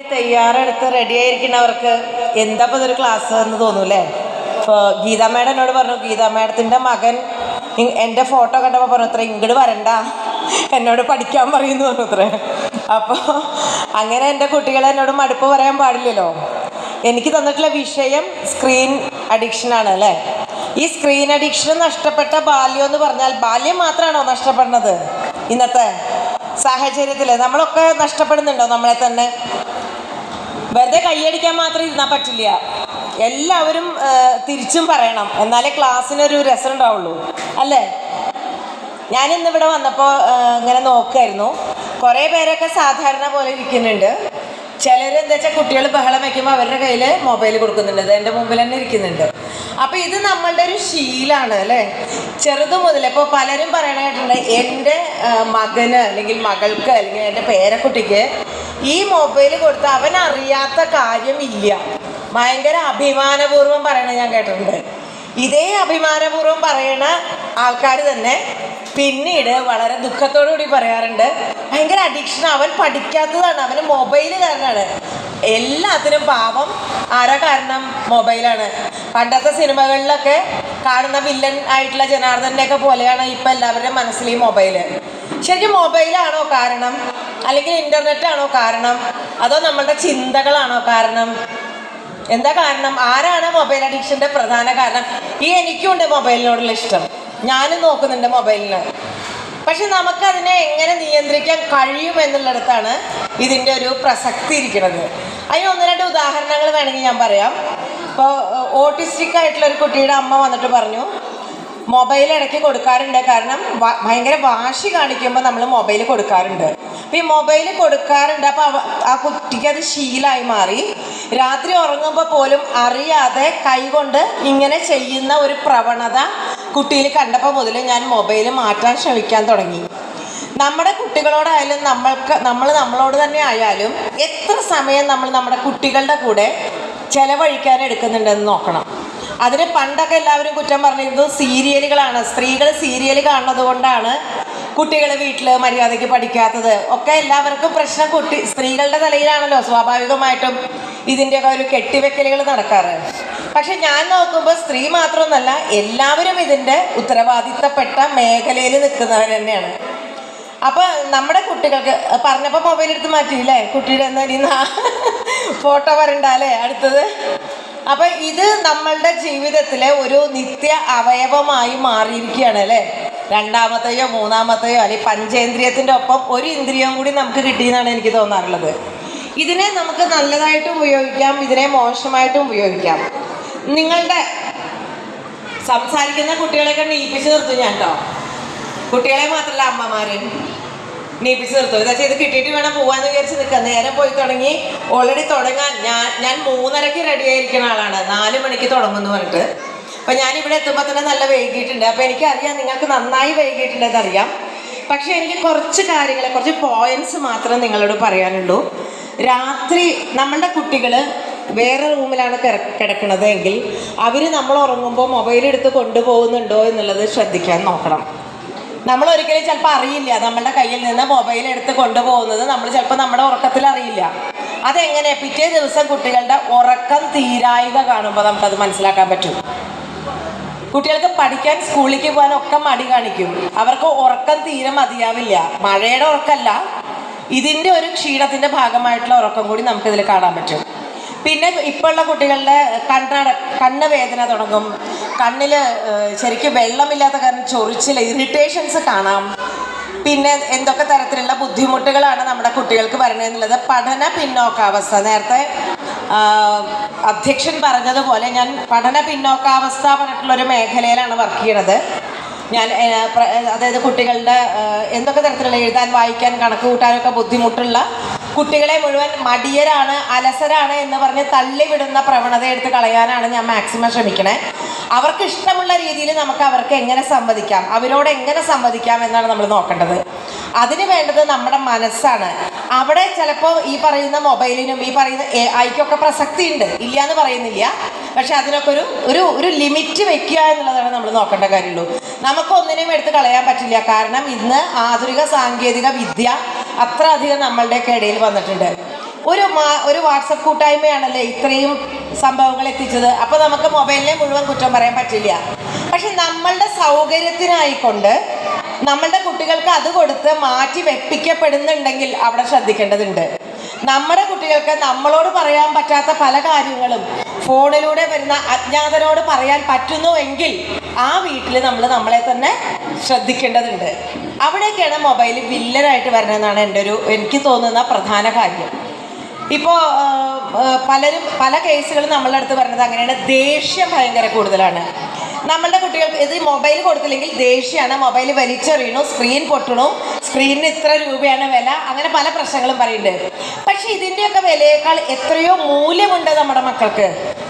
തയ്യാറെടുത്ത് റെഡിയായിരിക്കുന്നവർക്ക് എന്താ ഇപ്പോൾ ഇതൊരു ക്ലാസ് എന്ന് തോന്നൂല്ലേ. ഇപ്പോൾ ഗീതാ മേഡം എന്നോട് പറഞ്ഞു, ഗീതാ മേഡത്തിൻ്റെ മകൻ എൻ്റെ ഫോട്ടോ കണ്ടപ്പോൾ പറഞ്ഞു അത്ര ഇങ്ങോട്ട് വരണ്ട, എന്നോട് പഠിക്കാൻ പറയുന്നു പറഞ്ഞു അത്രേ. അപ്പോൾ അങ്ങനെ എൻ്റെ കുട്ടികളെ എന്നോട് മടുപ്പ് പറയാൻ പാടില്ലല്ലോ. എനിക്ക് തന്നിട്ടുള്ള വിഷയം സ്ക്രീൻ അഡിക്ഷനാണ് അല്ലേ. ഈ സ്ക്രീൻ അഡിക്ഷൻ നഷ്ടപ്പെട്ട ബാല്യം എന്ന് പറഞ്ഞാൽ ബാല്യം മാത്രമാണോ നഷ്ടപ്പെടുന്നത്? ഇന്നത്തെ സാഹചര്യത്തിൽ നമ്മളൊക്കെ നഷ്ടപ്പെടുന്നുണ്ടോ നമ്മളെ തന്നെ? വെറുതെ കൈയടിക്കാൻ മാത്രം ഇരുന്നാൽ പറ്റില്ല, എല്ലാവരും തിരിച്ചും പറയണം, എന്നാലേ ക്ലാസ്സിനൊരു രസം ഉണ്ടാവുള്ളൂ അല്ലേ. ഞാനിന്നിവിടെ വന്നപ്പോൾ ഇങ്ങനെ നോക്കുമായിരുന്നു, കുറേ പേരൊക്കെ സാധാരണ പോലെ ഇരിക്കുന്നുണ്ട്. ചിലർ എന്താ വെച്ചാൽ കുട്ടികൾ ബഹളം വയ്ക്കുമ്പോൾ അവരുടെ കയ്യിൽ മൊബൈൽ കൊടുക്കുന്നുണ്ട്, എൻ്റെ മുമ്പിൽ തന്നെ ഇരിക്കുന്നുണ്ട്. അപ്പോൾ ഇത് നമ്മളുടെ ഒരു ശീലമാണ് അല്ലേ, ചെറുത് മുതൽ. ഇപ്പോൾ പലരും പറയണായിട്ടുണ്ട് എൻ്റെ മകന് അല്ലെങ്കിൽ മകൾക്ക് അല്ലെങ്കിൽ എൻ്റെ പേരക്കുട്ടിക്ക് ഈ മൊബൈൽ കൊടുത്ത് അവനറിയാത്ത കാര്യമില്ല. ഭയങ്കര അഭിമാനപൂർവ്വം പറയണ ഞാൻ കേട്ടിട്ടുണ്ട്. ഇതേ അഭിമാനപൂർവ്വം പറയണ ആൾക്കാർ തന്നെ പിന്നീട് വളരെ ദുഃഖത്തോടു കൂടി പറയാറുണ്ട് ഭയങ്കര അഡിക്ഷൻ, അവൻ പഠിക്കാത്തതാണ്, അവന് മൊബൈൽ കാരണമാണ്. എല്ലാത്തിനും പാപം ആരാ കാരണം? മൊബൈലാണ്. പണ്ടത്തെ സിനിമകളിലൊക്കെ കാണുന്ന വില്ലൻ ആയിട്ടുള്ള ജനാർദ്ദൻ്റെയൊക്കെ പോലെയാണ് ഇപ്പം എല്ലാവരുടെയും മനസ്സിൽ ഈ മൊബൈല്. ശരിക്കും മൊബൈലാണോ കാരണം, അല്ലെങ്കിൽ ഇൻ്റർനെറ്റാണോ കാരണം, അതോ നമ്മളുടെ ചിന്തകളാണോ കാരണം? എന്താ കാരണം? ആരാണ് മൊബൈൽ അഡിക്ഷൻ്റെ പ്രധാന കാരണം? എനിക്കുണ്ട് മൊബൈലിനോടുള്ള ഇഷ്ടം, ഞാനും നോക്കുന്നുണ്ട് മൊബൈലിന്. പക്ഷെ നമുക്കതിനെ എങ്ങനെ നിയന്ത്രിക്കാൻ കഴിയുമെന്നുള്ളിടത്താണ് ഇതിൻ്റെ ഒരു പ്രസക്തി ഇരിക്കുന്നത്. അതിന് ഒന്ന് രണ്ട് ഉദാഹരണങ്ങൾ വേണമെങ്കിൽ ഞാൻ പറയാം. ഇപ്പോൾ ഓട്ടിസ്റ്റിക് ആയിട്ടുള്ള ഒരു കുട്ടിയുടെ അമ്മ വന്നിട്ട് പറഞ്ഞു മൊബൈൽ ഇടയ്ക്ക് കൊടുക്കാറുണ്ട്, കാരണം ഭയങ്കര വാശി കാണിക്കുമ്പോൾ നമ്മൾ മൊബൈൽ കൊടുക്കാറുണ്ട്. അപ്പോൾ ഈ മൊബൈൽ കൊടുക്കാറുണ്ട്, അപ്പോൾ ആ കുട്ടിക്ക് അത് ശീലമായി മാറി. രാത്രി ഉറങ്ങുമ്പോൾ പോലും അറിയാതെ കൈകൊണ്ട് ഇങ്ങനെ ചെയ്യുന്ന ഒരു പ്രവണത കുട്ടിയിൽ കണ്ടപ്പോൾ മുതൽ ഞാൻ മൊബൈൽ മാറ്റാൻ ശ്രമിക്കാൻ തുടങ്ങി. നമ്മുടെ കുട്ടികളോടായാലും നമ്മളോട് തന്നെ ആയാലും എത്ര സമയം നമ്മൾ നമ്മുടെ കുട്ടികളുടെ കൂടെ ചിലവഴിക്കാൻ എടുക്കുന്നുണ്ടെന്ന് നോക്കണം. അതിന് പണ്ടൊക്കെ എല്ലാവരും കുറ്റം പറഞ്ഞിരുന്നത് സീരിയലുകളാണ്, സ്ത്രീകൾ സീരിയൽ കാണുന്നത് കൊണ്ടാണ് കുട്ടികൾ വീട്ടിൽ മര്യാദയ്ക്ക് പഠിക്കാത്തത് ഒക്കെ. എല്ലാവർക്കും പ്രശ്നം സ്ത്രീകളുടെ തലയിലാണല്ലോ സ്വാഭാവികമായിട്ടും ഇതിൻ്റെയൊക്കെ ഒരു കെട്ടിവെക്കലുകൾ നടക്കാറ്. പക്ഷെ ഞാൻ നോക്കുമ്പോൾ സ്ത്രീ മാത്രമൊന്നല്ല, എല്ലാവരും ഇതിൻ്റെ ഉത്തരവാദിത്തപ്പെട്ട മേഖലയിൽ നിൽക്കുന്നവർ തന്നെയാണ്. അപ്പോൾ നമ്മുടെ കുട്ടികൾക്ക് പറഞ്ഞപ്പോൾ മൊബൈൽ എടുത്ത് മാറ്റിയില്ലേ, കുട്ടിയുടെ എന്നാ ഫോട്ടോ വരണ്ടല്ലേ അടുത്തത്. അപ്പം ഇത് നമ്മളുടെ ജീവിതത്തിലെ ഒരു നിത്യ അവയവമായി മാറിയിരിക്കുകയാണ് അല്ലേ. രണ്ടാമത്തെയോ മൂന്നാമത്തെയോ അല്ലെങ്കിൽ പഞ്ചേന്ദ്രിയത്തിൻ്റെ ഒപ്പം ഒരു ഇന്ദ്രിയം കൂടി നമുക്ക് കിട്ടിയെന്നാണ് എനിക്ക് തോന്നാറുള്ളത്. ഇതിനെ നമുക്ക് നല്ലതായിട്ടും ഉപയോഗിക്കാം, ഇതിനെ മോശമായിട്ടും ഉപയോഗിക്കാം. നിങ്ങളുടെ സംസാരിക്കുന്ന കുട്ടികളെയൊക്കെ നീപ്പിച്ച് നിർത്തും ഞാൻ കേട്ടോ. കുട്ടികളെ മാത്രമല്ല അമ്മമാർ നീപ്പിച്ച് നിർത്തും. ഇതാ ഇത് കിട്ടിയിട്ട് വേണം പോകാമെന്ന് വിചാരിച്ച് നിൽക്കുക. നേരെ പോയി തുടങ്ങി, ഓൾറെഡി തുടങ്ങാൻ ഞാൻ 3:30 റെഡി ആയിരിക്കുന്ന ആളാണ്, 4 മണിക്ക് തുടങ്ങുമെന്ന് പറഞ്ഞിട്ട്. അപ്പം ഞാനിവിടെ എത്തുമ്പോൾ തന്നെ നല്ല വൈകിയിട്ടുണ്ട്. അപ്പോൾ എനിക്കറിയാം നിങ്ങൾക്ക് നന്നായി വൈകിയിട്ടുണ്ടെന്നറിയാം. പക്ഷേ എനിക്ക് കുറച്ച് കാര്യങ്ങൾ, കുറച്ച് പോയിൻറ്റ്സ് മാത്രം നിങ്ങളോട് പറയാനുള്ളൂ. രാത്രി നമ്മളുടെ കുട്ടികൾ വേറെ റൂമിലാണ് കിടക്കുന്നത് എങ്കിൽ അവർ നമ്മൾ ഉറങ്ങുമ്പോൾ മൊബൈൽ എടുത്ത് കൊണ്ടുപോകുന്നുണ്ടോ എന്നുള്ളത് ശ്രദ്ധിക്കാൻ നോക്കണം. നമ്മൾ ഒരിക്കലും ചിലപ്പോൾ അറിയില്ല, നമ്മളുടെ കയ്യിൽ നിന്ന് മൊബൈൽ എടുത്ത് കൊണ്ടുപോകുന്നത് നമ്മൾ ചിലപ്പോൾ നമ്മുടെ ഉറക്കത്തിൽ അറിയില്ല. അതെങ്ങനെ? പിറ്റേ ദിവസം കുട്ടികളുടെ ഉറക്കം തീരായിക കാണുമ്പോൾ നമുക്കത് മനസ്സിലാക്കാൻ പറ്റും. കുട്ടികൾക്ക് പഠിക്കാൻ സ്കൂളിലേക്ക് പോകാനൊക്കെ മടി കാണിക്കും, അവർക്ക് ഉറക്കം തീരെ മതിയാവില്ല. മഴയുടെ ഉറക്കമല്ല, ഇതിൻ്റെ ഒരു ക്ഷീണത്തിൻ്റെ ഭാഗമായിട്ടുള്ള ഉറക്കം കൂടി നമുക്കിതിൽ കാണാൻ പറ്റും. പിന്നെ ഇപ്പോൾ ഉള്ള കുട്ടികളുടെ കണ്ണ് വേദന തുടങ്ങും, കണ്ണിൽ ശരിക്കും വെള്ളമില്ലാത്ത കാരണം ചൊറിച്ചിൽ, ഇറിറ്റേഷൻസ് കാണാം. പിന്നെ എന്തൊക്കെ തരത്തിലുള്ള ബുദ്ധിമുട്ടുകളാണ് നമ്മുടെ കുട്ടികൾക്ക് വരണതെന്നുള്ളത് പഠന പിന്നോക്കാവസ്ഥ. നേരത്തെ അധ്യക്ഷൻ പറഞ്ഞതുപോലെ ഞാൻ പഠന പിന്നോക്കാവസ്ഥ പറഞ്ഞിട്ടുള്ളൊരു മേഖലയിലാണ് വർക്ക് ചെയ്യണത്. ഞാൻ അതായത് കുട്ടികളുടെ എന്തൊക്കെ തരത്തിലുള്ള എഴുതാൻ വായിക്കാൻ കണക്ക് കൂട്ടാനൊക്കെ ബുദ്ധിമുട്ടുള്ള കുട്ടികളെ മുഴുവൻ മടിയരാണ്, അലസരാണ് എന്ന് പറഞ്ഞ് തള്ളിവിടുന്ന പ്രവണത എടുത്ത് കളയാനാണ് ഞാൻ മാക്സിമം ശ്രമിക്കണേ. അവർക്ക് ഇഷ്ടമുള്ള രീതിയിൽ നമുക്ക് അവർക്ക് എങ്ങനെ സംവദിക്കാം, അവരോട് എങ്ങനെ സംവദിക്കാം എന്നാണ് നമ്മൾ നോക്കേണ്ടത്. അതിന് വേണ്ടത് നമ്മുടെ മനസ്സാണ്. അവിടെ ചിലപ്പോൾ ഈ പറയുന്ന മൊബൈലിനും ഈ പറയുന്ന AI-ക്കൊക്കെ പ്രസക്തി ഉണ്ട്, ഇല്ല എന്ന് പറയുന്നില്ല. പക്ഷെ അതിനൊക്കെ ഒരു ലിമിറ്റ് വെക്കുക എന്നുള്ളതാണ് നമ്മൾ നോക്കേണ്ട കാര്യമുള്ളൂ. നമുക്കൊന്നിനെയും എടുത്ത് കളയാൻ പറ്റില്ല, കാരണം ഇന്ന് ആധുനിക സാങ്കേതിക വിദ്യ അത്ര അധികം നമ്മളുടെയൊക്കെ ഇടയിൽ വന്നിട്ടുണ്ട്. ഒരു വാട്സപ്പ് കൂട്ടായ്മയാണല്ലേ ഇത്രയും സംഭവങ്ങൾ എത്തിച്ചത്. അപ്പോൾ നമുക്ക് മൊബൈലിനെ മുഴുവൻ കുറ്റം പറയാൻ പറ്റില്ല. പക്ഷെ നമ്മളുടെ സൗകര്യത്തിനായിക്കൊണ്ട് നമ്മളുടെ കുട്ടികൾക്ക് അത് കൊടുത്ത് മാറ്റി വെപ്പിക്കപ്പെടുന്നുണ്ടെങ്കിൽ അവിടെ ശ്രദ്ധിക്കേണ്ടതുണ്ട്. നമ്മുടെ കുട്ടികൾക്ക് നമ്മളോട് പറയാൻ പറ്റാത്ത പല കാര്യങ്ങളും ഫോണിലൂടെ വരുന്ന അജ്ഞാതനോട് പറയാൻ പറ്റുന്നുവെങ്കിൽ ആ വീട്ടിൽ നമ്മൾ നമ്മളെ തന്നെ ശ്രദ്ധിക്കേണ്ടതുണ്ട്. അവിടേക്കാണ് മൊബൈൽ വില്ലനായിട്ട് വരണമെന്നാണ് എനിക്ക് തോന്നുന്ന പ്രധാന കാര്യം. ഇപ്പോൾ പലരും പല കേസുകളും നമ്മളുടെ അടുത്ത് പറഞ്ഞത് അങ്ങനെയാണ്. ദേഷ്യം ഭയങ്കര കൂടുതലാണ്. നമ്മളുടെ കുട്ടികൾക്ക് ഇത് മൊബൈൽ കൊടുത്തില്ലെങ്കിൽ ദേഷ്യമാണ്, മൊബൈൽ വലിച്ചെറിയണു, സ്ക്രീൻ പൊട്ടണു, സ്ക്രീനിന് ഇത്ര രൂപയാണ് വില, അങ്ങനെ പല പ്രശ്നങ്ങളും പറയുന്നുണ്ട്. പക്ഷെ ഇതിൻ്റെയൊക്കെ വിലയേക്കാൾ എത്രയോ മൂല്യമുണ്ട് നമ്മുടെ മക്കൾക്ക്.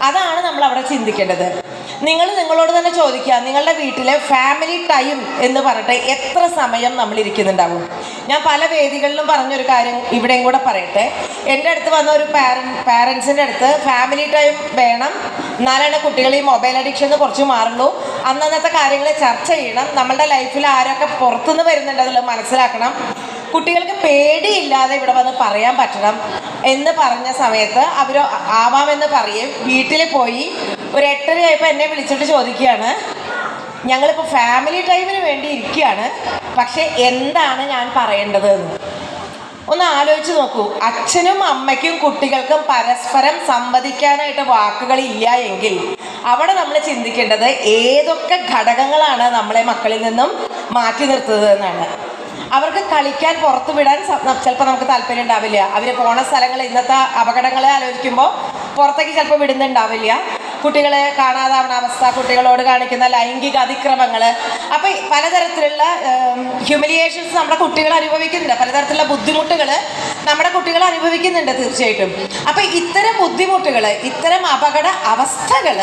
അതാണ് നമ്മൾ അവിടെ ചിന്തിക്കേണ്ടത്. നിങ്ങളോട് തന്നെ ചോദിക്കുക, നിങ്ങളുടെ വീട്ടിലെ ഫാമിലി ടൈം എന്ന് പറഞ്ഞിട്ട് എത്ര സമയം നമ്മൾ ഇരിക്കുന്നുണ്ടാവും? ഞാൻ പല വേദികളിലും പറഞ്ഞൊരു കാര്യം ഇവിടെയും കൂടെ പറയട്ടെ. എൻ്റെ അടുത്ത് വന്ന ഒരു പാരൻസിൻ്റെ അടുത്ത് ഫാമിലി ടൈം വേണം, എന്നാലാണ് കുട്ടികൾ ഈ മൊബൈൽ അഡിക്ഷൻ കുറച്ച് മാറുള്ളൂ, അന്നന്നത്തെ കാര്യങ്ങൾ ചർച്ച ചെയ്യണം, നമ്മളുടെ ലൈഫിൽ ആരൊക്കെ പുറത്തുനിന്ന് വരുന്നുണ്ടെന്നുള്ളത് മനസ്സിലാക്കണം, കുട്ടികൾക്ക് പേടിയില്ലാതെ ഇവിടെ വന്ന് പറയാൻ പറ്റണം എന്ന് പറഞ്ഞ സമയത്ത് അവർ ആവാമെന്ന് പറയും. വീട്ടിൽ പോയി ഒരു 8:30 ആയപ്പോൾ എന്നെ വിളിച്ചിട്ട് ചോദിക്കുകയാണ്, ഞങ്ങളിപ്പോൾ ഫാമിലി ടൈമിന് വേണ്ടി ഇരിക്കുകയാണ്, പക്ഷേ എന്താണ് ഞാൻ പറയേണ്ടത് എന്ന്. ഒന്ന് ആലോചിച്ച് നോക്കൂ. അച്ഛനും അമ്മയ്ക്കും കുട്ടികൾക്കും പരസ്പരം സംവദിക്കാനായിട്ട് വാക്കുകളില്ല എങ്കിൽ അവിടെ നമ്മൾ ചിന്തിക്കേണ്ടത് ഏതൊക്കെ ഘടകങ്ങളാണ് നമ്മളെ മക്കളിൽ നിന്നും മാറ്റി നിർത്തുന്നത് എന്നാണ്. അവർക്ക് കളിക്കാൻ പുറത്തു വിടാൻ ചിലപ്പോൾ നമുക്ക് താല്പര്യം ഉണ്ടാവില്ല. അവർ പോണ സ്ഥലങ്ങൾ ഇന്നത്തെ അപകടങ്ങളെ ആലോചിക്കുമ്പോൾ പുറത്തേക്ക് ചിലപ്പോൾ വിടുന്നുണ്ടാവില്ല. കുട്ടികളെ കാണാതാവുന്ന അവസ്ഥ, കുട്ടികളോട് കാണിക്കുന്ന ലൈംഗിക അതിക്രമങ്ങൾ, അപ്പോൾ പലതരത്തിലുള്ള ഹ്യൂമിലിയേഷൻസ് നമ്മുടെ കുട്ടികൾ അനുഭവിക്കുന്നുണ്ട്, പലതരത്തിലുള്ള ബുദ്ധിമുട്ടുകൾ നമ്മുടെ കുട്ടികൾ അനുഭവിക്കുന്നുണ്ട് തീർച്ചയായിട്ടും. അപ്പോൾ ഇത്തരം ബുദ്ധിമുട്ടുകൾ, ഇത്തരം അപകട അവസ്ഥകൾ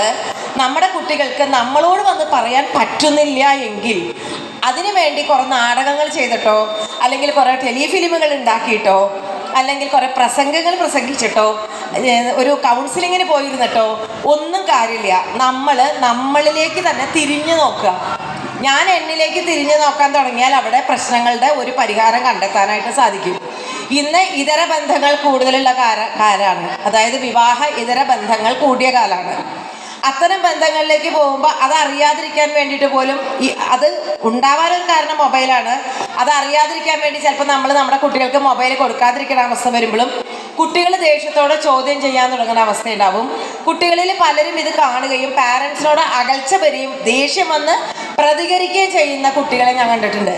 നമ്മുടെ കുട്ടികൾക്ക് നമ്മളോട് വന്ന് പറയാൻ പറ്റുന്നില്ല എങ്കിൽ അതിനു വേണ്ടി കുറേ നാടകങ്ങൾ ചെയ്തിട്ടോ, അല്ലെങ്കിൽ കുറേ ടെലിഫിലിമുകൾ ഉണ്ടാക്കിയിട്ടോ, അല്ലെങ്കിൽ കുറേ പ്രസംഗങ്ങൾ പ്രസംഗിച്ചിട്ടോ, ഒരു കൗൺസിലിങ്ങിന് പോയിരുന്നിട്ടോ ഒന്നും കാര്യമില്ല. നമ്മളിലേക്ക് തന്നെ തിരിഞ്ഞു നോക്കുക. ഞാൻ എന്നിലേക്ക് തിരിഞ്ഞു നോക്കാൻ തുടങ്ങിയാൽ അവിടെ പ്രശ്നങ്ങളുടെ ഒരു പരിഹാരം കണ്ടെത്താനായിട്ട് സാധിക്കും. ഇന്ന് ഇതര ബന്ധങ്ങൾ കൂടുതലുള്ള കാലമാണ്, അതായത് വിവാഹ ഇതര ബന്ധങ്ങൾ കൂടിയ കാലമാണ്. അത്തരം ബന്ധങ്ങളിലേക്ക് പോകുമ്പോൾ അതറിയാതിരിക്കാൻ വേണ്ടിയിട്ട് പോലും അത് ഉണ്ടാവാനൊരു കാരണം മൊബൈലാണ്. അതറിയാതിരിക്കാൻ വേണ്ടി ചിലപ്പോൾ നമ്മുടെ കുട്ടികൾക്ക് മൊബൈൽ കൊടുക്കാതിരിക്കുന്ന അവസ്ഥ വരുമ്പോഴും കുട്ടികൾ ദേഷ്യത്തോടെ ചോദ്യം ചെയ്യാൻ തുടങ്ങുന്ന അവസ്ഥയുണ്ടാവും. കുട്ടികളിൽ പലരും ഇത് കാണുകയും പാരൻസിനോട് അകൽച്ച വരികയും ദേഷ്യം വന്ന് പ്രതികരിക്കുകയും ചെയ്യുന്ന കുട്ടികളെ ഞാൻ കണ്ടിട്ടുണ്ട്.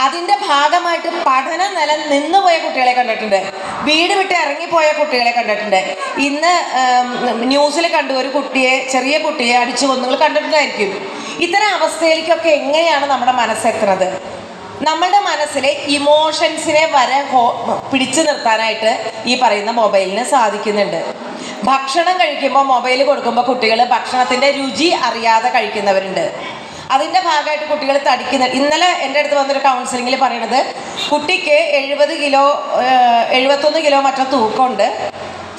അതിൻ്റെ ഭാഗമായിട്ട് പഠനം നിന്നുപോയ കുട്ടികളെ കണ്ടിട്ടുണ്ട്, വീട് വിട്ട് ഇറങ്ങിപ്പോയ കുട്ടികളെ കണ്ടിട്ടുണ്ട്. ഇന്ന് ന്യൂസിൽ കണ്ടു ഒരു ചെറിയ കുട്ടിയെ അടിച്ചു കൊന്നു, നിങ്ങൾ കണ്ടിട്ടുണ്ടായിരിക്കും. ഇത്തരം അവസ്ഥയിലേക്കൊക്കെ എങ്ങനെയാണ് നമ്മുടെ മനസ്സെത്തുന്നത്? നമ്മളുടെ മനസ്സിലെ ഇമോഷൻസിനെ വരെ പിടിച്ചു നിർത്താനായിട്ട് ഈ പറയുന്ന മൊബൈലിന് സാധിക്കുന്നുണ്ട്. ഭക്ഷണം കഴിക്കുമ്പോൾ മൊബൈൽ കൊടുക്കുമ്പോൾ കുട്ടികൾ ഭക്ഷണത്തിൻ്റെ രുചി അറിയാതെ കഴിക്കുന്നവരുണ്ട്. അതിൻ്റെ ഭാഗമായിട്ട് കുട്ടികൾ തടിക്കുന്ന, ഇന്നലെ എൻ്റെ അടുത്ത് വന്നൊരു കൗൺസിലിങ്ങിൽ പറയണത് കുട്ടിക്ക് 71 കിലോ മറ്റോ തൂക്കമുണ്ട്,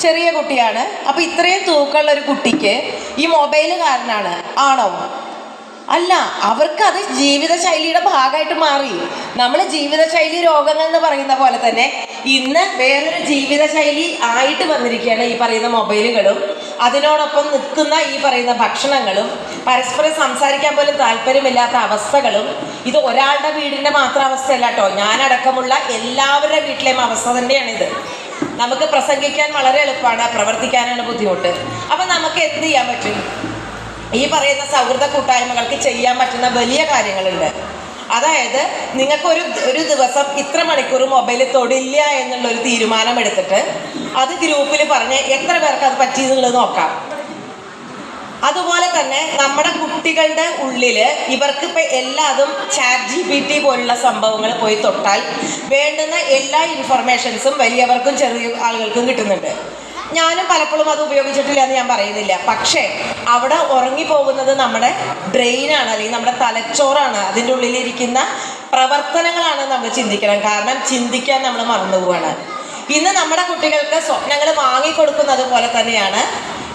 ചെറിയ കുട്ടിയാണ്. അപ്പോൾ ഇത്രയും തൂക്കമുള്ള ഒരു കുട്ടിക്ക് ഈ മൊബൈൽ കാരണമാണ് ആണോ? അല്ല, അവർക്കത് ജീവിതശൈലിയുടെ ഭാഗമായിട്ട് മാറി. നമ്മൾ ജീവിതശൈലി രോഗങ്ങൾ എന്ന് പറയുന്ന പോലെ തന്നെ ഇന്ന് വേറൊരു ജീവിതശൈലി ആയിട്ട് വന്നിരിക്കുകയാണ് ഈ പറയുന്ന മൊബൈലുകളും അതിനോടൊപ്പം നിൽക്കുന്ന ഈ പറയുന്ന ഭക്ഷണങ്ങളും പരസ്പരം സംസാരിക്കാൻ പോലും താല്പര്യമില്ലാത്ത അവസ്ഥകളും. ഇത് ഒരാളുടെ വീടിൻ്റെ മാത്രം അവസ്ഥയല്ല കേട്ടോ, ഞാനടക്കമുള്ള എല്ലാവരുടെ വീട്ടിലെയും അവസ്ഥ തന്നെയാണിത്. നമുക്ക് പ്രസംഗിക്കാൻ വളരെ എളുപ്പമാണ്, പ്രവർത്തിക്കാനാണ് ബുദ്ധിമുട്ട്. അപ്പം നമുക്ക് എന്ത് ചെയ്യാൻ പറ്റും? ഈ പറയുന്ന സൗഹൃദ കൂട്ടായ്മകൾക്ക് ചെയ്യാൻ പറ്റുന്ന വലിയ കാര്യങ്ങളുണ്ട്. അതായത് നിങ്ങൾക്ക് ഒരു ദിവസം ഇത്ര മണിക്കൂർ മൊബൈൽ തൊടില്ല എന്നുള്ളൊരു തീരുമാനം എടുത്തിട്ട് അത് ഗ്രൂപ്പിൽ പറഞ്ഞ് എത്ര പേർക്ക് അത് പറ്റിയെന്നുള്ളത് നോക്കാം. അതുപോലെ തന്നെ നമ്മുടെ കുട്ടികളുടെ ഉള്ളിൽ ഇവർക്ക് ഇപ്പം എല്ലാതും ChatGPT പോലുള്ള സംഭവങ്ങൾ പോയി തൊട്ടാൽ വേണ്ടുന്ന എല്ലാ ഇൻഫർമേഷൻസും വലിയവർക്കും ചെറിയ ആളുകൾക്കും കിട്ടുന്നുണ്ട്. ഞാനും പലപ്പോഴും അത് ഉപയോഗിച്ചിട്ടില്ല എന്ന് ഞാൻ പറയുന്നില്ല. പക്ഷേ അവിടെ ഉറങ്ങിപ്പോകുന്നത് നമ്മുടെ ബ്രെയിനാണ്, അല്ലെങ്കിൽ നമ്മുടെ തലച്ചോറാണ്. അതിൻ്റെ ഉള്ളിലിരിക്കുന്ന പ്രവർത്തനങ്ങളാണ് നമ്മൾ ചിന്തിക്കണം. കാരണം ചിന്തിക്കാൻ നമ്മൾ മറന്നു പോവുകയാണ്. ഇന്ന് നമ്മുടെ കുട്ടികൾക്ക് സ്വപ്നങ്ങൾ വാങ്ങിക്കൊടുക്കുന്നത് പോലെ തന്നെയാണ്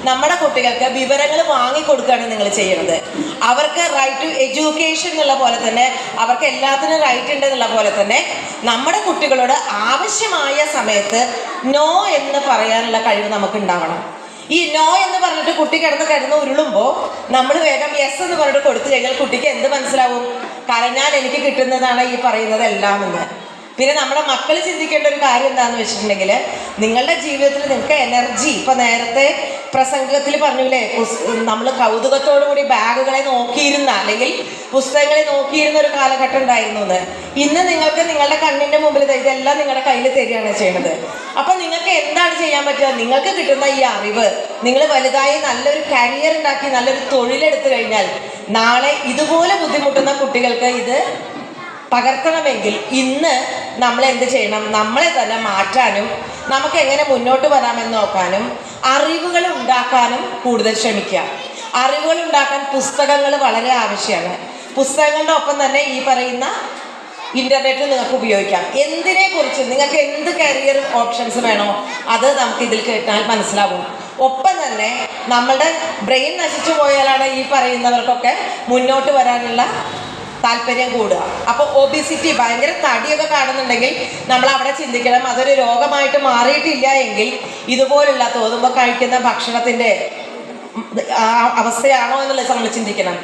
നമ്മുടെ കുട്ടികൾക്ക് വിവരങ്ങൾ വാങ്ങിക്കൊടുക്കുകയാണ് നിങ്ങൾ ചെയ്യുന്നത്. അവർക്ക് റൈറ്റ് ടു എഡ്യൂക്കേഷൻ എന്നുള്ള പോലെ തന്നെ അവർക്ക് എല്ലാത്തിനും റൈറ്റ് ഉണ്ട് എന്നുള്ള പോലെ തന്നെ നമ്മുടെ കുട്ടികളോട് ആവശ്യമായ സമയത്ത് നോ എന്ന് പറയാനുള്ള കഴിവ് നമുക്ക് ഉണ്ടാവണം. ഈ നോ എന്ന് പറഞ്ഞിട്ട് കുട്ടി കിടന്ന് ഉരുളുമ്പോൾ നമ്മൾ വേഗം യെസ് എന്ന് പറഞ്ഞിട്ട് കൊടുത്തു കഴിഞ്ഞാൽ കുട്ടിക്ക് എന്ത് മനസ്സിലാവും? കരഞ്ഞാൽ എനിക്ക് കിട്ടുന്നതാണ് ഈ പറയുന്നത് എല്ലാം എന്ന്. പിന്നെ നമ്മുടെ മക്കൾ ചിന്തിക്കേണ്ട ഒരു കാര്യം എന്താണെന്ന് വെച്ചിട്ടുണ്ടെങ്കിൽ, നിങ്ങളുടെ ജീവിതത്തിൽ നിങ്ങൾക്ക് എനർജി, ഇപ്പം നേരത്തെ പ്രസംഗത്തിൽ പറഞ്ഞില്ലേ, നമ്മൾ കൗതുകത്തോടു കൂടി ബാഗുകളെ നോക്കിയിരുന്ന അല്ലെങ്കിൽ പുസ്തകങ്ങളെ നോക്കിയിരുന്ന ഒരു കാലഘട്ടം ഉണ്ടായിരുന്നു എന്ന്. ഇന്ന് നിങ്ങൾക്ക് നിങ്ങളുടെ കണ്ണിൻ്റെ മുമ്പിൽ ഇതെല്ലാം നിങ്ങളുടെ കയ്യിൽ തരികയാണ് ചെയ്യുന്നത്. അപ്പം നിങ്ങൾക്ക് എന്താണ് ചെയ്യാൻ പറ്റുക? നിങ്ങൾക്ക് കിട്ടുന്ന ഈ അറിവ് നിങ്ങൾ വലുതായി നല്ലൊരു കരിയർ ഉണ്ടാക്കി നല്ലൊരു തൊഴിലെടുത്തു കഴിഞ്ഞാൽ നാളെ ഇതുപോലെ ബുദ്ധിമുട്ടുന്ന കുട്ടികൾക്ക് ഇത് പകർത്തണമെങ്കിൽ ഇന്ന് നമ്മൾ എന്ത് ചെയ്യണം? നമ്മളെ തന്നെ മാറ്റാനും നമുക്ക് എങ്ങനെ മുന്നോട്ട് വരാമെന്ന് നോക്കാനും അറിവുകൾ ഉണ്ടാക്കാനും കൂടുതൽ ശ്രമിക്കുക. അറിവുകൾ ഉണ്ടാക്കാൻ പുസ്തകങ്ങൾ വളരെ ആവശ്യമാണ്. പുസ്തകങ്ങളുടെ ഒപ്പം തന്നെ ഈ പറയുന്ന ഇൻ്റർനെറ്റ് നിങ്ങൾക്ക് ഉപയോഗിക്കാം. എന്തിനെക്കുറിച്ച് നിങ്ങൾക്ക് എന്ത് കരിയർ ഓപ്ഷൻസ് വേണോ അത് നമുക്ക് ഇതിൽ കേട്ടാൽ മനസ്സിലാവും. ഒപ്പം തന്നെ നമ്മളുടെ ബ്രെയിൻ നശിച്ചു പോയാലാണ് ഈ പറയുന്നവർക്കൊക്കെ മുന്നോട്ട് വരാനുള്ള താല്പര്യം കൂടുക. അപ്പോൾ ഒബിസിറ്റി, ഭയങ്കര തടിയൊക്കെ കാണുന്നുണ്ടെങ്കിൽ നമ്മൾ അവിടെ ചിന്തിക്കണം അതൊരു രോഗമായിട്ട് മാറിയിട്ടില്ല എങ്കിൽ ഇതുപോലുള്ള തോന്നുമ്പോൾ കഴിക്കുന്ന ഭക്ഷണത്തിൻ്റെ അവസ്ഥയാണോ എന്നുള്ളത് നമ്മൾ ചിന്തിക്കണം.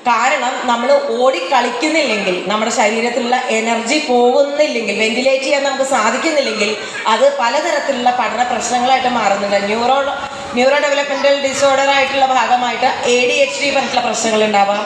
കാരണം നമ്മൾ ഓടിക്കളിക്കുന്നില്ലെങ്കിൽ, നമ്മുടെ ശരീരത്തിലുള്ള എനർജി പോകുന്നില്ലെങ്കിൽ, വെന്റിലേറ്റ് ചെയ്യാൻ നമുക്ക് സാധിക്കുന്നില്ലെങ്കിൽ അത് പലതരത്തിലുള്ള പഠന പ്രശ്നങ്ങളായിട്ട് മാറുന്നുണ്ട്. ന്യൂറോ ഡെവലപ്മെൻറ്റൽ ഡിസോർഡർ ആയിട്ടുള്ള ഭാഗമായിട്ട് ADHD പറഞ്ഞിട്ടുള്ള പ്രശ്നങ്ങൾ ഉണ്ടാവാം.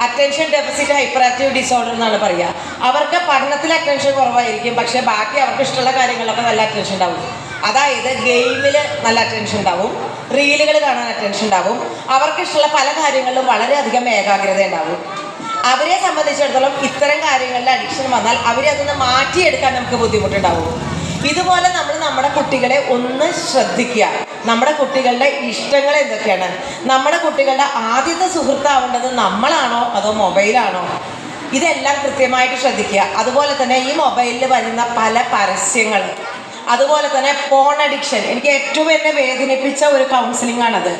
Attention deficit hyper active disorder എന്നാണ് പറയുക. അവർക്ക് പഠനത്തിൽ അറ്റൻഷൻ കുറവായിരിക്കും, പക്ഷേ ബാക്കി അവർക്ക് ഇഷ്ടമുള്ള കാര്യങ്ങളിലൊക്കെ നല്ല അറ്റൻഷൻ ഉണ്ടാവും. അതായത് ഗെയിമിൽ നല്ല അറ്റൻഷൻ ഉണ്ടാവും, റീലുകൾ കാണാൻ അറ്റൻഷൻ ഉണ്ടാവും, അവർക്ക് ഇഷ്ടമുള്ള പല കാര്യങ്ങളിലും വളരെയധികം ഏകാഗ്രത ഉണ്ടാവും. അവരെ സംബന്ധിച്ചിടത്തോളം ഇത്തരം കാര്യങ്ങളിൽ അഡിക്ഷൻ വന്നാൽ അവരെ അതൊന്ന് മാറ്റിയെടുക്കാൻ നമുക്ക് ബുദ്ധിമുട്ടുണ്ടാവും. ഇതുപോലെ നമ്മൾ നമ്മുടെ കുട്ടികളെ ഒന്ന് ശ്രദ്ധിക്കുക. നമ്മുടെ കുട്ടികളുടെ ഇഷ്ടങ്ങൾ എന്തൊക്കെയാണ്? നമ്മുടെ കുട്ടികളുടെ ആദ്യത്തെ സുഹൃത്താവേണ്ടത് നമ്മളാണോ അതോ മൊബൈലാണോ? ഇതെല്ലാം കൃത്യമായിട്ട് ശ്രദ്ധിക്കുക. അതുപോലെ തന്നെ ഈ മൊബൈലിൽ വരുന്ന പല പരസ്യങ്ങൾ, അതുപോലെ തന്നെ ഫോൺ അഡിക്ഷൻ. എനിക്ക് ഏറ്റവും എന്നെ വേദനിപ്പിച്ച ഒരു കൗൺസിലിംഗ് ആണത്.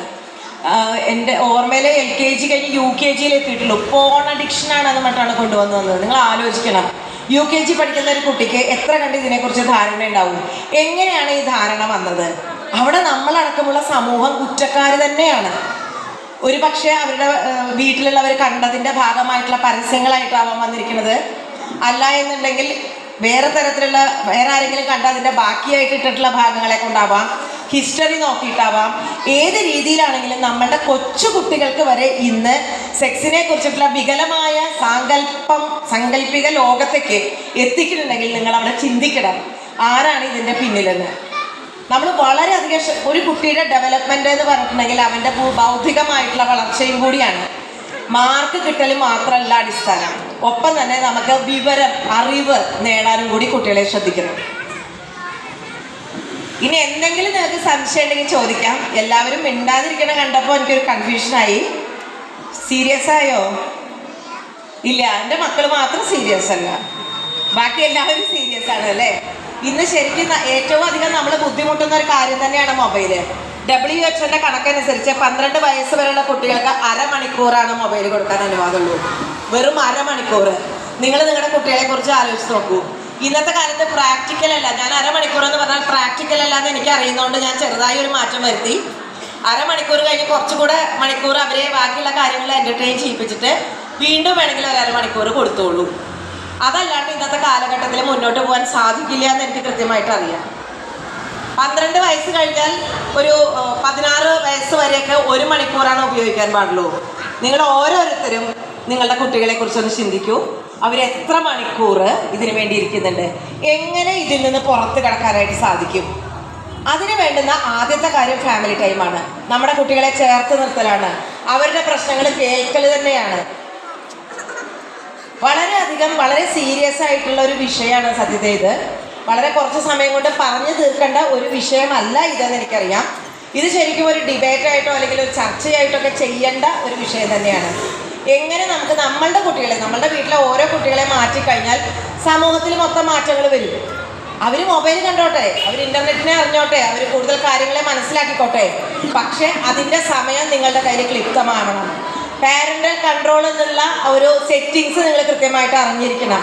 എൻ്റെ ഓർമ്മയിൽ LKG കഴിഞ്ഞ് UKG എത്തിയിട്ടുള്ളൂ. ഫോൺ അഡിക്ഷനാണ് അത് മറ്റാണ് കൊണ്ടുവന്നത്. നിങ്ങൾ ആലോചിക്കണം, UKG പഠിക്കുന്ന ഒരു കുട്ടിക്ക് എത്ര കണ്ട് ഇതിനെക്കുറിച്ച് ധാരണ ഉണ്ടാവും? എങ്ങനെയാണ് ഈ ധാരണ വന്നത്? അവിടെ നമ്മളടക്കമുള്ള സമൂഹം കുറ്റക്കാർ തന്നെയാണ്. ഒരു പക്ഷേ അവരുടെ വീട്ടിലുള്ളവർ കണ്ടതിൻ്റെ ഭാഗമായിട്ടുള്ള പരസ്യങ്ങളായിട്ടാവാൻ വന്നിരിക്കുന്നത്. അല്ല എന്നുണ്ടെങ്കിൽ വേറെ തരത്തിലുള്ള വേറെ ആരെങ്കിലും കണ്ട അതിൻ്റെ ബാക്കിയായിട്ട് ഇട്ടിട്ടുള്ള ഭാഗങ്ങളെ കൊണ്ടാവാം, ഹിസ്റ്ററി നോക്കിയിട്ടാവാം. ഏത് രീതിയിലാണെങ്കിലും നമ്മളുടെ കൊച്ചു കുട്ടികൾക്ക് വരെ ഇന്ന് സെക്സിനെ കുറിച്ചിട്ടുള്ള വികലമായ സാങ്കല്പിക ലോകത്തേക്ക് എത്തിക്കുന്നുണ്ടെങ്കിൽ നിങ്ങൾ അവിടെ ചിന്തിക്കണം ആരാണ് ഇതിൻ്റെ പിന്നിലെന്ന്. നമ്മൾ വളരെയധികം ഒരു കുട്ടിയുടെ ഡെവലപ്മെൻ്റ് എന്ന് പറഞ്ഞിട്ടുണ്ടെങ്കിൽ അവൻ്റെ ബൗദ്ധികമായിട്ടുള്ള വളർച്ചയും കൂടിയാണ്. മാർക്ക് കിട്ടലും മാത്രമല്ല അടിസ്ഥാനം, ഒപ്പം തന്നെ നമുക്ക് വിവരം, അറിവ് നേടാനും കൂടി കുട്ടികളെ ശ്രദ്ധിക്കണം. ഇനി എന്തെങ്കിലും നിങ്ങൾക്ക് സംശയം ഉണ്ടെങ്കിൽ ചോദിക്കാം. എല്ലാവരും മിണ്ടാതിരിക്കണ കണ്ടപ്പോൾ എനിക്കൊരു കൺഫ്യൂഷനായി. സീരിയസ് ആയോ? ഇല്ല, എൻ്റെ മക്കൾ മാത്രം സീരിയസ് അല്ല, ബാക്കി എല്ലാവരും സീരിയസ് ആണ് അല്ലേ? ഇന്ന് ശരിക്കും ഏറ്റവും അധികം നമ്മൾ ബുദ്ധിമുട്ടുന്ന ഒരു കാര്യം തന്നെയാണ് മൊബൈല്. WHO കണക്കനുസരിച്ച് 12 വയസ്സ് വരെയുള്ള കുട്ടികൾക്ക് അരമണിക്കൂറാണ് മൊബൈൽ കൊടുക്കാൻ അനുവാദമുള്ളൂ. വെറും അരമണിക്കൂർ. നിങ്ങൾ നിങ്ങളുടെ കുട്ടികളെ കുറിച്ച് ആലോചിച്ച് നോക്കൂ. ഇന്നത്തെ കാലത്ത് പ്രാക്ടിക്കൽ അല്ല, ഞാൻ അരമണിക്കൂർ എന്ന് പറഞ്ഞാൽ പ്രാക്ടിക്കൽ അല്ലാന്ന് എനിക്ക് അറിയുന്നതുകൊണ്ട് ഞാൻ ചെറുതായി ഒരു മാറ്റം വരുത്തി. അരമണിക്കൂർ കഴിഞ്ഞ് കുറച്ചുകൂടെ മണിക്കൂർ അവരെ ബാക്കിയുള്ള കാര്യങ്ങൾ എൻ്റർടൈൻ ചെയ്യിപ്പിച്ചിട്ട് വീണ്ടും വേണമെങ്കിൽ ഒരു അരമണിക്കൂർ കൊടുത്തോളൂ. അതല്ലാണ്ട് ഇന്നത്തെ കാലഘട്ടത്തിൽ മുന്നോട്ട് പോകാൻ സാധിക്കില്ല എന്ന് എനിക്ക് കൃത്യമായിട്ട് അറിയാം. 12 വയസ്സ് കഴിഞ്ഞാൽ ഒരു 16 വയസ്സ് വരെയൊക്കെ 1 മണിക്കൂറാണ് ഉപയോഗിക്കാൻ പാടുള്ളൂ. നിങ്ങൾ ഓരോരുത്തരും നിങ്ങളുടെ കുട്ടികളെ കുറിച്ചൊന്ന് ചിന്തിക്കൂ. അവരെത്ര മണിക്കൂർ ഇതിനു വേണ്ടി ഇരിക്കുന്നുണ്ട്? എങ്ങനെ ഇതിൽ നിന്ന് പുറത്ത് കിടക്കാനായിട്ട് സാധിക്കും? അതിന് വേണ്ടുന്ന ആദ്യത്തെ കാര്യം ഫാമിലി ടൈമാണ്. നമ്മുടെ കുട്ടികളെ ചേർത്ത് നിർത്തലാണ്, അവരുടെ പ്രശ്നങ്ങൾ കേൾക്കൽ തന്നെയാണ്. വളരെ സീരിയസ് ആയിട്ടുള്ള ഒരു വിഷയമാണ് സത്യത്തിൽ. ഇത് വളരെ കുറച്ച് സമയം കൊണ്ട് പറഞ്ഞു തീർക്കേണ്ട ഒരു വിഷയമല്ല ഇതെന്ന് എനിക്കറിയാം. ഇത് ശരിക്കും ഒരു ഡിബേറ്റായിട്ടോ അല്ലെങ്കിൽ ഒരു ചർച്ചയായിട്ടൊക്കെ ചെയ്യേണ്ട ഒരു വിഷയം തന്നെയാണ്. എങ്ങനെ നമുക്ക് നമ്മളുടെ കുട്ടികളെ, നമ്മളുടെ വീട്ടിലെ ഓരോ കുട്ടികളെ മാറ്റിക്കഴിഞ്ഞാൽ സമൂഹത്തിൽ മൊത്തം മാറ്റങ്ങൾ വരും. അവർ മൊബൈൽ കണ്ടോട്ടെ, അവർ ഇൻ്റർനെറ്റിനെ അറിഞ്ഞോട്ടെ, അവർ കൂടുതൽ കാര്യങ്ങളെ മനസ്സിലാക്കിക്കോട്ടെ. പക്ഷേ അതിൻ്റെ സമയം നിങ്ങളുടെ കയ്യിൽ ക്ലിപ്തമാവണം. പാരൻ്റൽ കൺട്രോൾ എന്നുള്ള ഒരു സെറ്റിങ്സ് നിങ്ങൾ കൃത്യമായിട്ട് അറിഞ്ഞിരിക്കണം.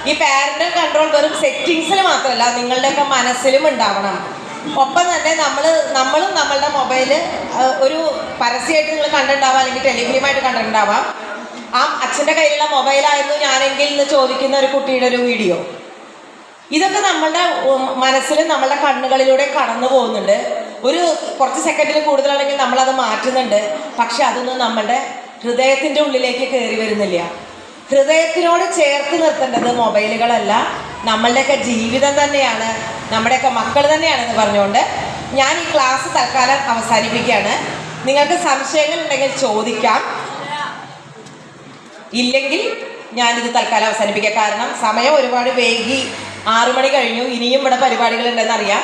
ഈ പാരൻ്റൽ കൺട്രോൾ വെറും സെറ്റിങ്സിൽ മാത്രമല്ല, നിങ്ങളുടെയൊക്കെ മനസ്സിലും ഉണ്ടാവണം. ഒപ്പം തന്നെ നമ്മളും നമ്മളുടെ മൊബൈൽ ഒരു പരസ്യമായിട്ട് നിങ്ങൾ കണ്ടിട്ടുണ്ടാവാം, അല്ലെങ്കിൽ ടെലിഫിലിമായിട്ട് കണ്ടിട്ടുണ്ടാവാം. ആ അച്ഛൻ്റെ കയ്യിലുള്ള മൊബൈലായിരുന്നു ഞാനെങ്കിൽ എന്ന് ചോദിക്കുന്ന ഒരു കുട്ടിയുടെ ഒരു വീഡിയോ. ഇതൊക്കെ നമ്മളുടെ മനസ്സിലും നമ്മളുടെ കണ്ണുകളിലൂടെ കടന്നു പോകുന്നുണ്ട്. ഒരു കുറച്ച് സെക്കൻഡിൽ കൂടുതലാണെങ്കിൽ നമ്മളത് മാറ്റുന്നുണ്ട്. പക്ഷെ അതൊന്നും നമ്മളുടെ ഹൃദയത്തിൻ്റെ ഉള്ളിലേക്ക് കയറി വരുന്നില്ല. ഹൃദയത്തിനോട് ചേർത്ത് നിർത്തേണ്ടത് മൊബൈലുകളല്ല, നമ്മളുടെയൊക്കെ ജീവിതം തന്നെയാണ്, നമ്മുടെയൊക്കെ മക്കൾ തന്നെയാണെന്ന് പറഞ്ഞുകൊണ്ട് ഞാൻ ഈ ക്ലാസ് തൽക്കാലം അവസാനിപ്പിക്കുകയാണ്. നിങ്ങൾക്ക് സംശയങ്ങൾ ഉണ്ടെങ്കിൽ ചോദിക്കാം, ഇല്ലെങ്കിൽ ഞാനിത് തൽക്കാലം അവസാനിപ്പിക്കാം. കാരണം സമയം ഒരുപാട് വൈകി, 6 മണി കഴിഞ്ഞു. ഇനിയും ഇവിടെ പരിപാടികളുണ്ടെന്നറിയാം.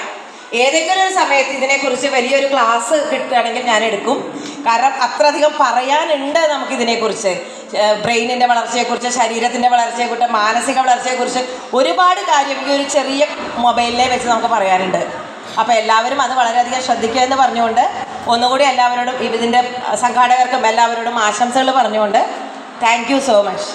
ഏതെങ്കിലും ഒരു സമയത്ത് ഇതിനെക്കുറിച്ച് വലിയൊരു ക്ലാസ് കിട്ടുകയാണെങ്കിൽ ഞാൻ എടുക്കും. കാരണം അത്രയധികം പറയാനുണ്ട് നമുക്കിതിനെക്കുറിച്ച്. ബ്രെയിനിൻ്റെ വളർച്ചയെക്കുറിച്ച്, ശരീരത്തിൻ്റെ വളർച്ചയെക്കുറിച്ച്, മാനസിക വളർച്ചയെക്കുറിച്ച് ഒരുപാട് കാര്യം ഈ ഒരു ചെറിയ മൊബൈലിനെ വെച്ച് നമുക്ക് പറയാനുണ്ട്. അപ്പോൾ എല്ലാവരും അത് വളരെയധികം ശ്രദ്ധിക്കുക എന്ന് പറഞ്ഞുകൊണ്ട് ഒന്നുകൂടി എല്ലാവരോടും ഇതിൻ്റെ സംഘാടകർക്കും എല്ലാവരോടും ആശംസകൾ പറഞ്ഞുകൊണ്ട് താങ്ക് യു സോ മച്ച്.